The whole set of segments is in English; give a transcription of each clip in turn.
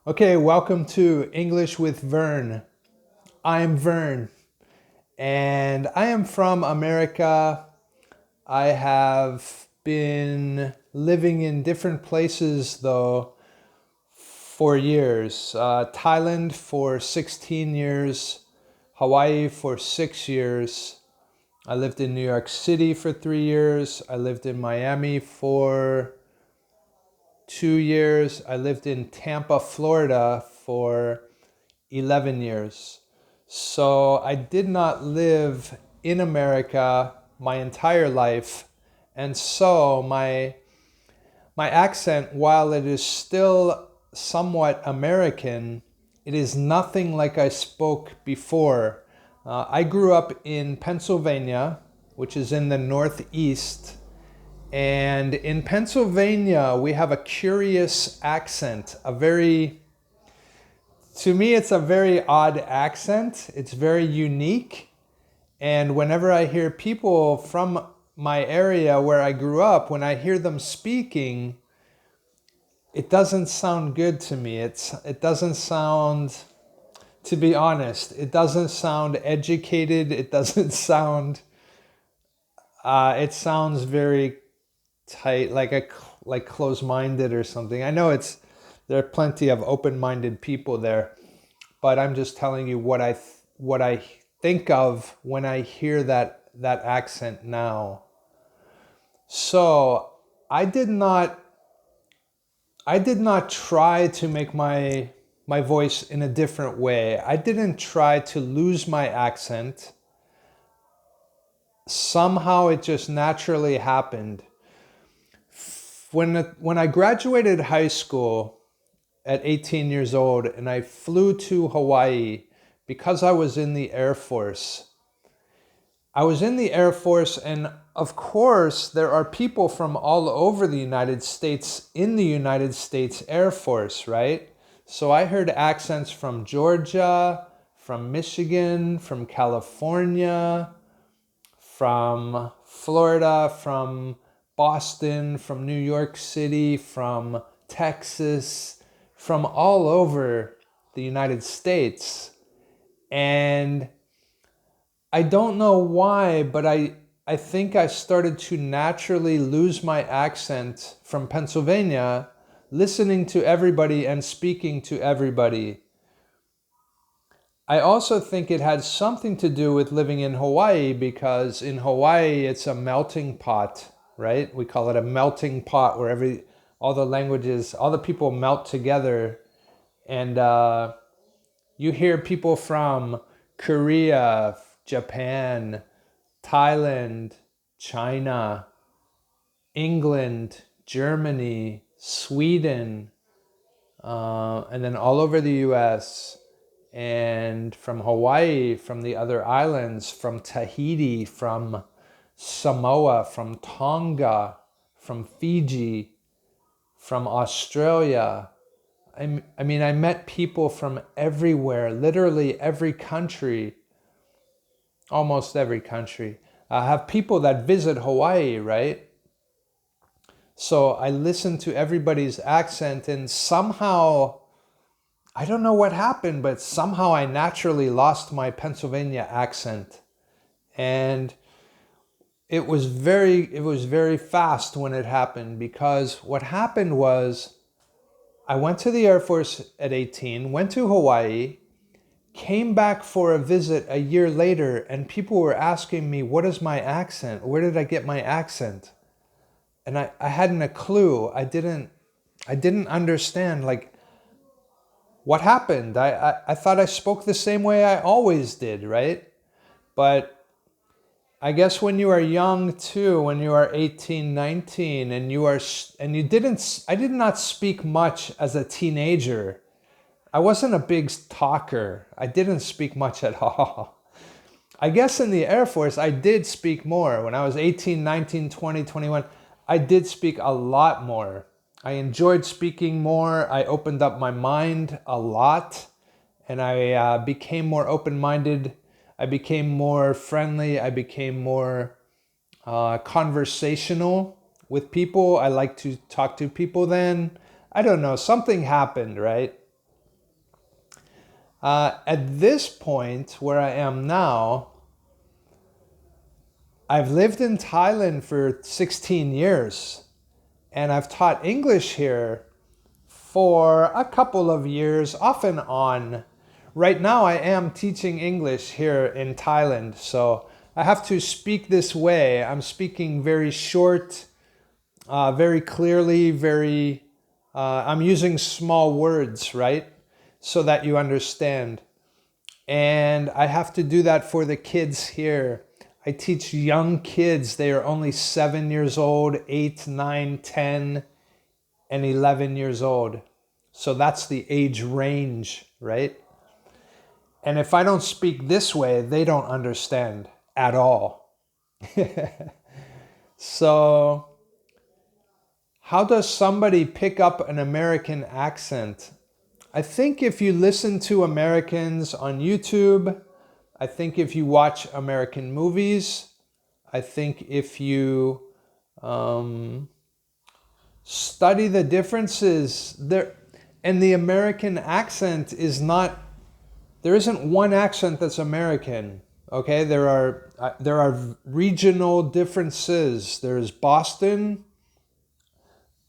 Okay, welcome to English with Vern. I'm Vern, and I am from America. I have been living in different places, though, for years. Thailand for 16 years, Hawaii for 6 years. I lived in New York City for 3 years. I lived in Miami for 2 years. I lived in Tampa, Florida for 11 years. So I did not live in America my entire life. And so my accent, while it is still somewhat American, it is nothing like I spoke before. I grew up in Pennsylvania, which is in the Northeast. And in Pennsylvania, we have a curious accent, to me, it's a very odd accent. It's very unique. And whenever I hear people from my area where I grew up, when I hear them speaking, it doesn't sound good to me. It doesn't sound, to be honest, it doesn't sound educated. It doesn't sound, it sounds very tight, like close-minded or something. I know there are plenty of open-minded people there, but I'm just telling you what I think of when I hear that accent now. So I did not try to make my voice in a different way. I didn't try to lose my accent. Somehow it just naturally happened. When I graduated high school at 18 years old and I flew to Hawaii because I was in the Air Force. I was in the Air Force, and of course, there are people from all over the United States in the United States Air Force, right? So I heard accents from Georgia, from Michigan, from California, from Florida, from Boston, from New York City, from Texas, from all over the United States. And I don't know why, but I think I started to naturally lose my accent from Pennsylvania, listening to everybody and speaking to everybody. I also think it had something to do with living in Hawaii, because in Hawaii it's a melting pot, right? We call it a melting pot where all the languages, all the people melt together. And you hear people from Korea, Japan, Thailand, China, England, Germany, Sweden, and then all over the US, and from Hawaii, from the other islands, from Tahiti, from Samoa, from Tonga, from Fiji, from Australia. I mean, I met people from everywhere, literally every country, almost every country. I have people that visit Hawaii, right? So I listen to everybody's accent, and somehow, I don't know what happened, but somehow I naturally lost my Pennsylvania accent. And it was very fast when it happened, because what happened was I went to the Air Force at 18, went to Hawaii, came back for a visit a year later, and people were asking me, what is my accent? Where did I get my accent? And I hadn't a clue. I didn't understand, like, what happened. I thought I spoke the same way I always did, right? But I guess when you are young too, when you are 18, 19, and I did not speak much as a teenager. I wasn't a big talker. I didn't speak much at all. I guess in the Air Force, I did speak more. When I was 18, 19, 20, 21, I did speak a lot more. I enjoyed speaking more. I opened up my mind a lot, and I became more open-minded. I became more friendly. I became more conversational with people. I like to talk to people then. I don't know, something happened, right? At this point, where I am now, I've lived in Thailand for 16 years, and I've taught English here for a couple of years, off and on. Right now, I am teaching English here in Thailand, so I have to speak this way. I'm speaking very short, very clearly, I'm using small words, right? So that you understand. And I have to do that for the kids here. I teach young kids. They are only 7 years old, 8, 9, 10, and 11 years old. So that's the age range, right? And if I don't speak this way, they don't understand at all. So how does somebody pick up an American accent? I think if you listen to Americans on YouTube, I think if you watch American movies, I think if you study the differences there, and the American accent is not, there isn't one accent that's American. Okay, there are regional differences. There's Boston.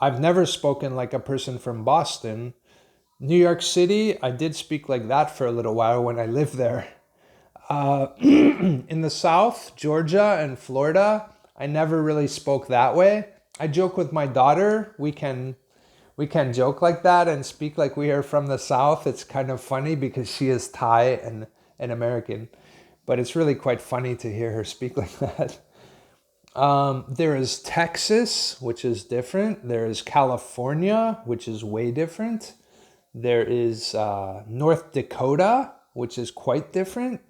I've never spoken like a person from Boston. New York City, I did speak like that for a little while when I lived there. In the South, Georgia and Florida, I never really spoke that way. I joke with my daughter. We can joke like that and speak like we are from the South. It's kind of funny because she is Thai and American. But it's really quite funny to hear her speak like that. There is Texas, which is different. There is California, which is way different. There is North Dakota, which is quite different.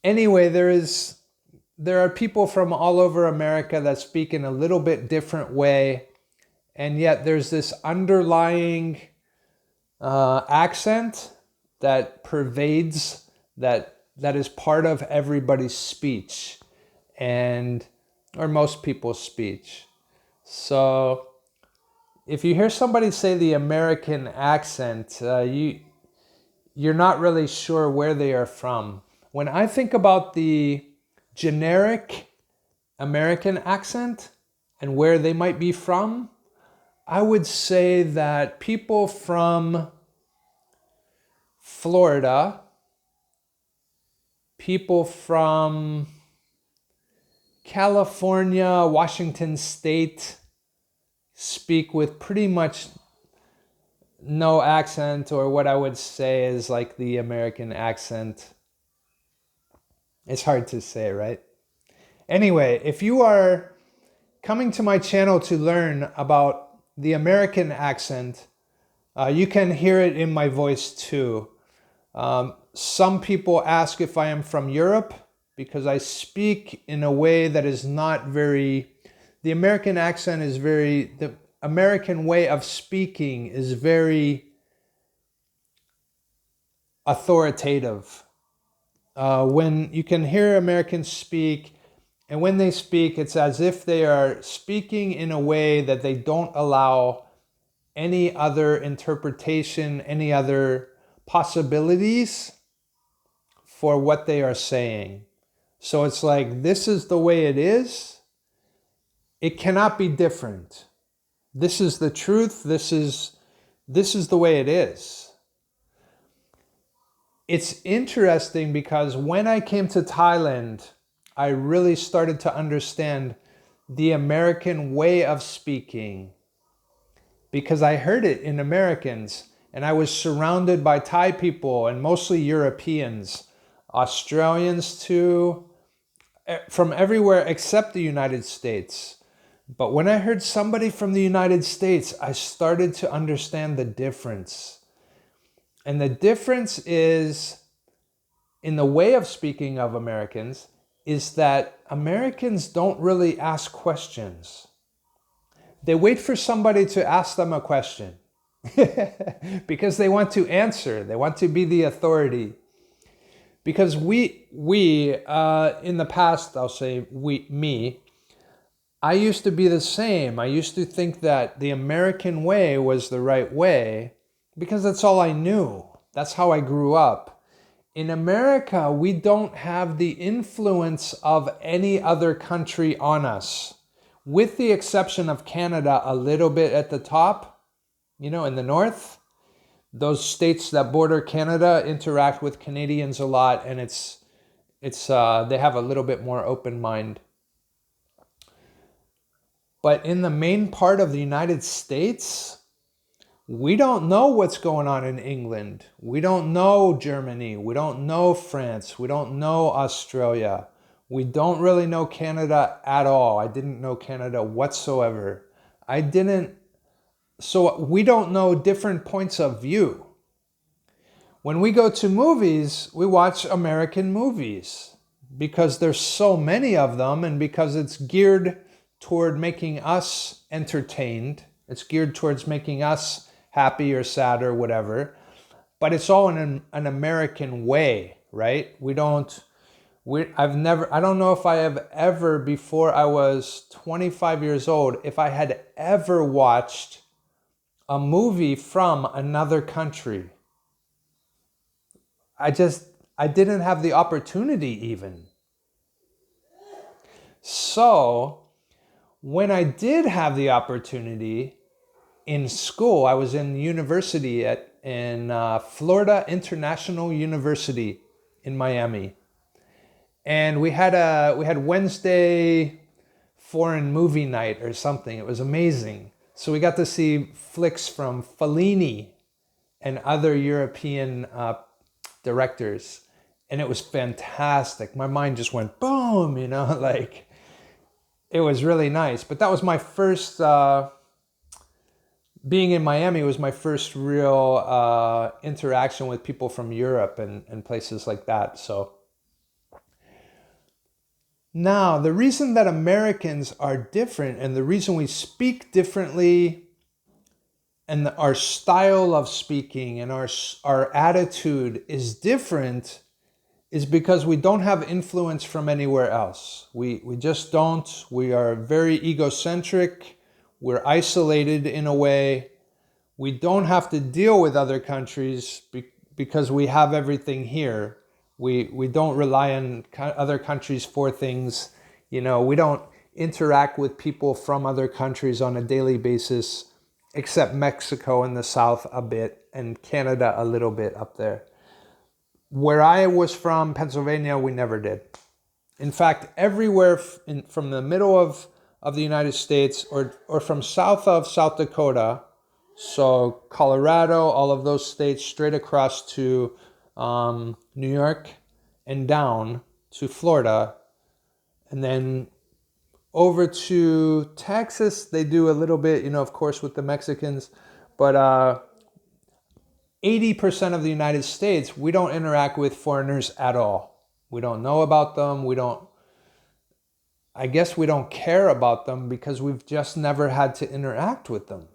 Anyway, there are people from all over America that speak in a little bit different way, and yet there's this underlying accent that pervades, that is part of everybody's speech, or most people's speech. So if you hear somebody say the American accent, you're not really sure where they are from. When I think about the generic American accent and where they might be from, I would say that people from Florida, people from California, Washington State, speak with pretty much no accent, or what I would say is like the American accent. It's hard to say, right? Anyway, if you are coming to my channel to learn about the American accent, you can hear it in my voice too. Some people ask if I am from Europe because I speak in a way that is not very, the American accent is very, the American way of speaking is very authoritative. When you can hear Americans speak, and when they speak, it's as if they are speaking in a way that they don't allow any other interpretation, any other possibilities for what they are saying. So it's like, this is the way it is. It cannot be different. This is the truth. This is the way it is. It's interesting because when I came to Thailand, I really started to understand the American way of speaking, because I heard it in Americans, and I was surrounded by Thai people and mostly Europeans, Australians too, from everywhere except the United States. But when I heard somebody from the United States, I started to understand the difference. And the difference is, in the way of speaking of Americans, is that Americans don't really ask questions. They wait for somebody to ask them a question because they want to answer. They want to be the authority. Because we in the past, I'll say me, I used to be the same. I used to think that the American way was the right way because that's all I knew. That's how I grew up. In America, we don't have the influence of any other country on us, with the exception of Canada a little bit at the top, in the north. Those states that border Canada interact with Canadians a lot, and they have a little bit more open mind. But in the main part of the United States, we don't know what's going on in England. We don't know Germany. We don't know France. We don't know Australia. We don't really know Canada at all. I didn't know Canada whatsoever. So we don't know different points of view. When we go to movies, we watch American movies because there's so many of them, and because it's geared toward making us entertained. It's geared towards making us happy or sad or whatever. But it's all in an American way, right? I don't know if I have ever, before I was 25 years old, if I had ever watched a movie from another country. I didn't have the opportunity even. So when I did have the opportunity in school, I was in university in Florida International University in Miami. And we had Wednesday foreign movie night or something. It was amazing. So we got to see flicks from Fellini and other European directors. And it was fantastic. My mind just went boom, it was really nice. But that was my first, being in Miami was my first real interaction with people from Europe and places like that. So now, the reason that Americans are different, and the reason we speak differently, and our style of speaking and our attitude is different, is because we don't have influence from anywhere else. We just don't. We are very egocentric. We're isolated in a way. We don't have to deal with other countries because we have everything here. We don't rely on other countries for things. We don't interact with people from other countries on a daily basis, except Mexico in the south a bit and Canada a little bit up there. Where I was from, Pennsylvania, we never did. In fact, everywhere from the middle of the United States or from south of South Dakota, so Colorado, all of those states, straight across to New York and down to Florida, and then over to Texas. They do a little bit, of course, with the Mexicans, but 80% of the United States, we don't interact with foreigners at all. We don't know about them. I guess we don't care about them because we've just never had to interact with them.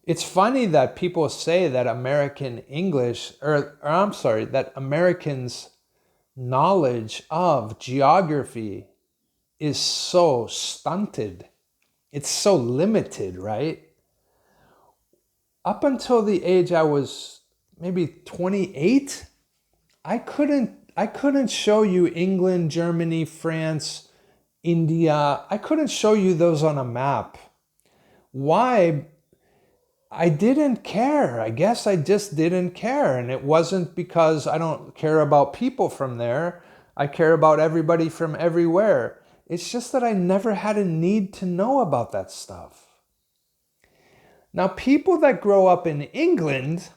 It's funny that people say that American English, that Americans' knowledge of geography is so stunted. It's so limited, right? Up until the age I was maybe 28, I couldn't show you England, Germany, France, India. I couldn't show you those on a map. Why? I didn't care. I guess I just didn't care. And it wasn't because I don't care about people from there. I care about everybody from everywhere. It's just that I never had a need to know about that stuff. Now, people that grow up in England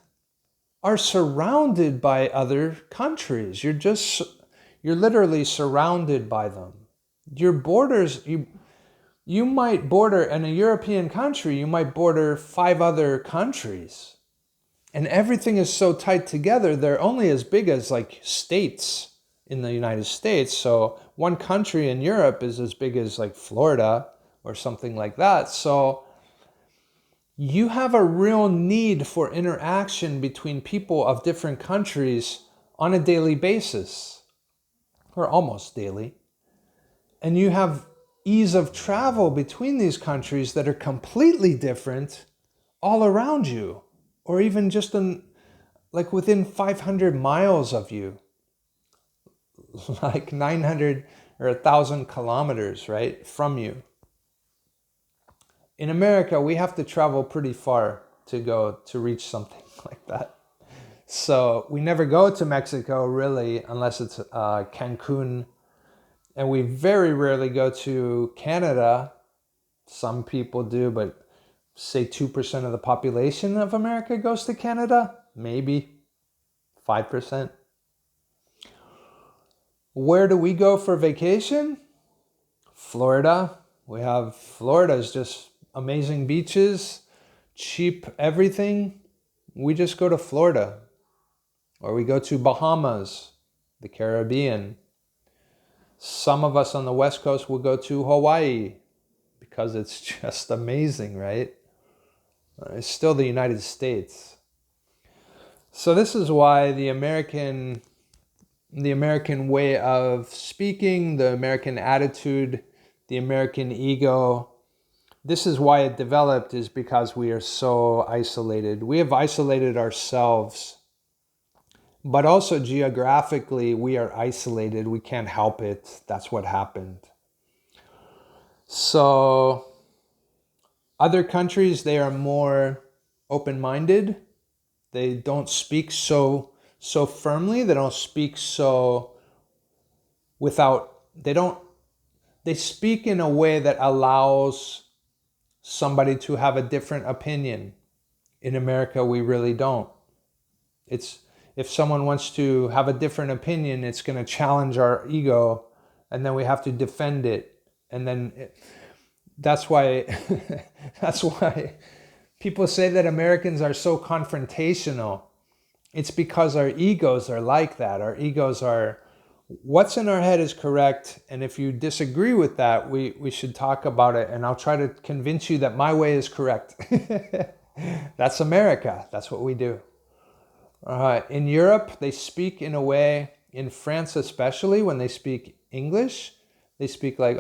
are surrounded by other countries. You're literally surrounded by them. Your borders, you might border, in a European country, you might border 5 other countries. And everything is so tight together, they're only as big as like states in the United States. So one country in Europe is as big as like Florida or something like that. So you have a real need for interaction between people of different countries on a daily basis, or almost daily. And you have ease of travel between these countries that are completely different all around you, or even just like within 500 miles of you, like 900 or 1,000 kilometers, right, from you. In America, we have to travel pretty far to reach something like that. So we never go to Mexico really unless it's Cancun. And we very rarely go to Canada. Some people do, but say 2% of the population of America goes to Canada. Maybe 5%. Where do we go for vacation? Florida. Florida is just amazing beaches, cheap everything. We just go to Florida. Or we go to Bahamas, the Caribbean. Some of us on the West Coast will go to Hawaii because it's just amazing, right? It's still the United States. So this is why the American way of speaking, the American attitude, the American ego, this is why it developed, is because we are so isolated. We have isolated ourselves. But also geographically, we are isolated. We can't help it. That's what happened. So other countries, they are more open-minded. They don't speak so firmly. They don't speak so they speak in a way that allows somebody to have a different opinion. In America, we really don't. If someone wants to have a different opinion, it's going to challenge our ego, and then we have to defend it. And then that's why people say that Americans are so confrontational. It's because our egos are like that. Our egos are, what's in our head is correct, and if you disagree with that, we should talk about it, and I'll try to convince you that my way is correct. That's America. That's what we do. In Europe, they speak in a way, in France especially, when they speak English, they speak like,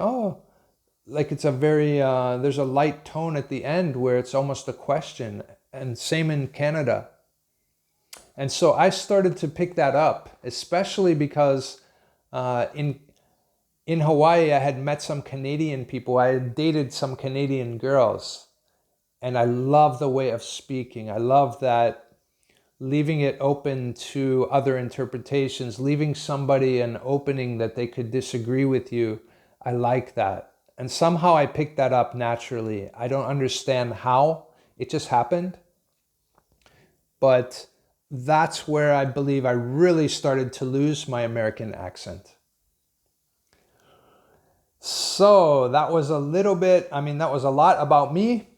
like it's a very, there's a light tone at the end where it's almost a question, and same in Canada. And so I started to pick that up, especially because in Hawaii, I had met some Canadian people. I had dated some Canadian girls, and I love the way of speaking. I love that. Leaving it open to other interpretations, leaving somebody an opening that they could disagree with you. I like that. And somehow I picked that up naturally. I don't understand how. It just happened. But that's where I believe I really started to lose my American accent. So that was a little bit, that was a lot about me.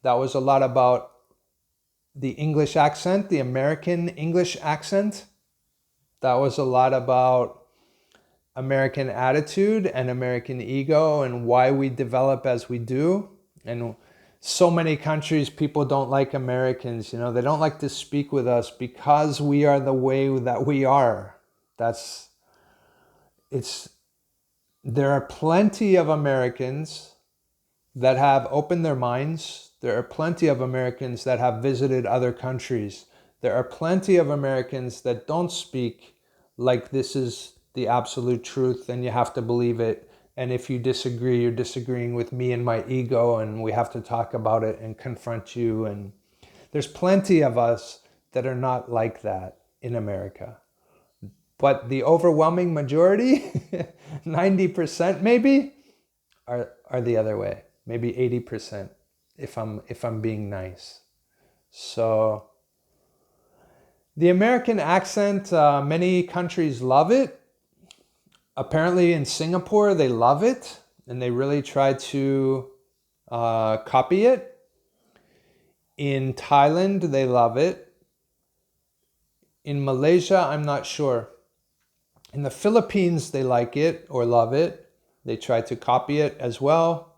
That was a lot about the English accent, the American English accent. That was a lot about American attitude and American ego and why we develop as we do. And so many countries, people don't like Americans. They don't like to speak with us because we are the way that we are. There are plenty of Americans that have opened their minds. There are plenty of Americans that have visited other countries. There are plenty of Americans that don't speak like this is the absolute truth and you have to believe it. And if you disagree, you're disagreeing with me and my ego, and we have to talk about it and confront you. And there's plenty of us that are not like that in America. But the overwhelming majority, 90% maybe, are the other way. Maybe 80%. If I'm being nice. So the American accent, many countries love it. Apparently in Singapore, they love it, and they really try to copy it. In Thailand, they love it. In Malaysia, I'm not sure. In the Philippines, they like it or love it. They try to copy it as well.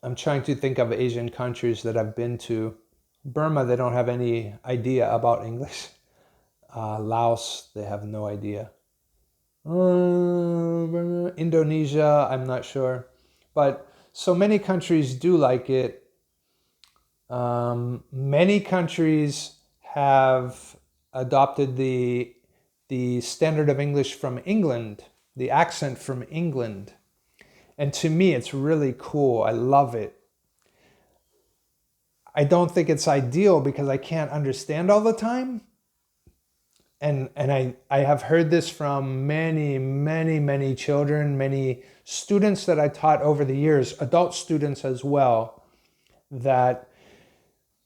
I'm trying to think of Asian countries that I've been to. Burma, they don't have any idea about English. Laos, they have no idea. Indonesia, I'm not sure. But so many countries do like it. Many countries have adopted the standard of English from England, the accent from England. And to me, it's really cool. I love it. I don't think it's ideal because I can't understand all the time. And I have heard this from many children, many students that I taught over the years, adult students as well, that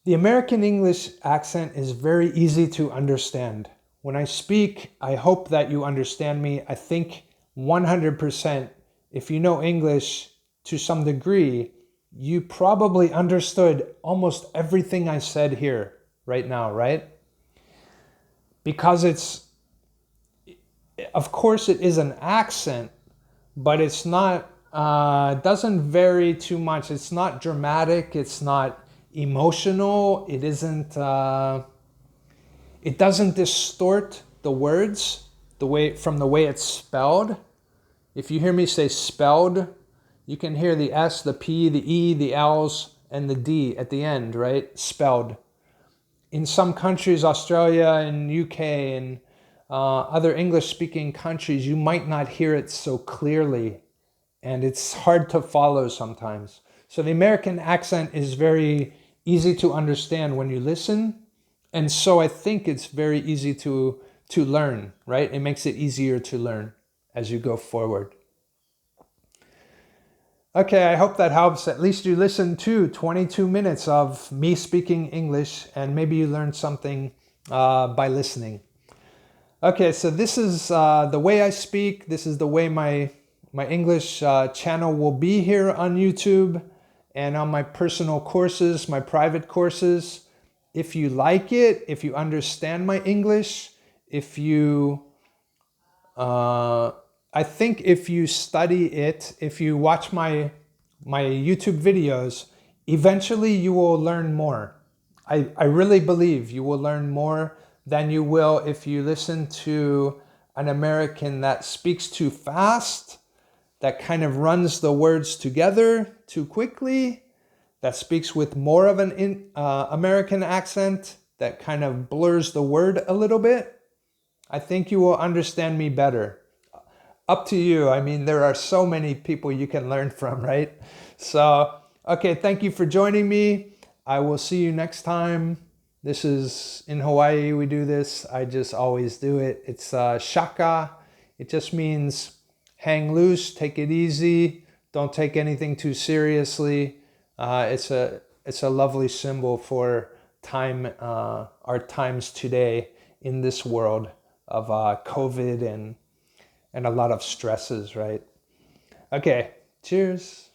the American English accent is very easy to understand. When I speak, I hope that you understand me. I think 100%, if you know English to some degree, you probably understood almost everything I said here right now, right? Because of course it is an accent, but it's not, doesn't vary too much. It's not dramatic. It's not emotional. It isn't, it doesn't distort the words from the way it's spelled. If you hear me say spelled, you can hear the S, the P, the E, the L's, and the D at the end, right? Spelled. In some countries, Australia and UK and other English-speaking countries, you might not hear it so clearly, and it's hard to follow sometimes. So the American accent is very easy to understand when you listen, and so I think it's very easy to learn, right? It makes it easier to learn as you go forward. Okay, I hope that helps. At least you listened to 22 minutes of me speaking English, and maybe you learned something by listening. Okay, so this is the way I speak. This is the way my English channel will be here on YouTube and on my personal courses, my private courses. If you like it, if you understand my English, if you... I think if you study it, if you watch my YouTube videos, eventually you will learn more. I really believe you will learn more than you will if you listen to an American that speaks too fast, that kind of runs the words together too quickly, that speaks with more of an American accent, that kind of blurs the word a little bit. I think you will understand me better. Up to you. I mean, there are so many people you can learn from, right? So, okay, thank you for joining me. I will see you next time. This is, in Hawaii, we do this. I just always do it. It's shaka. It just means hang loose, take it easy. Don't take anything too seriously. It's a lovely symbol for time, our times today in this world of COVID and a lot of stresses, right? Okay, cheers.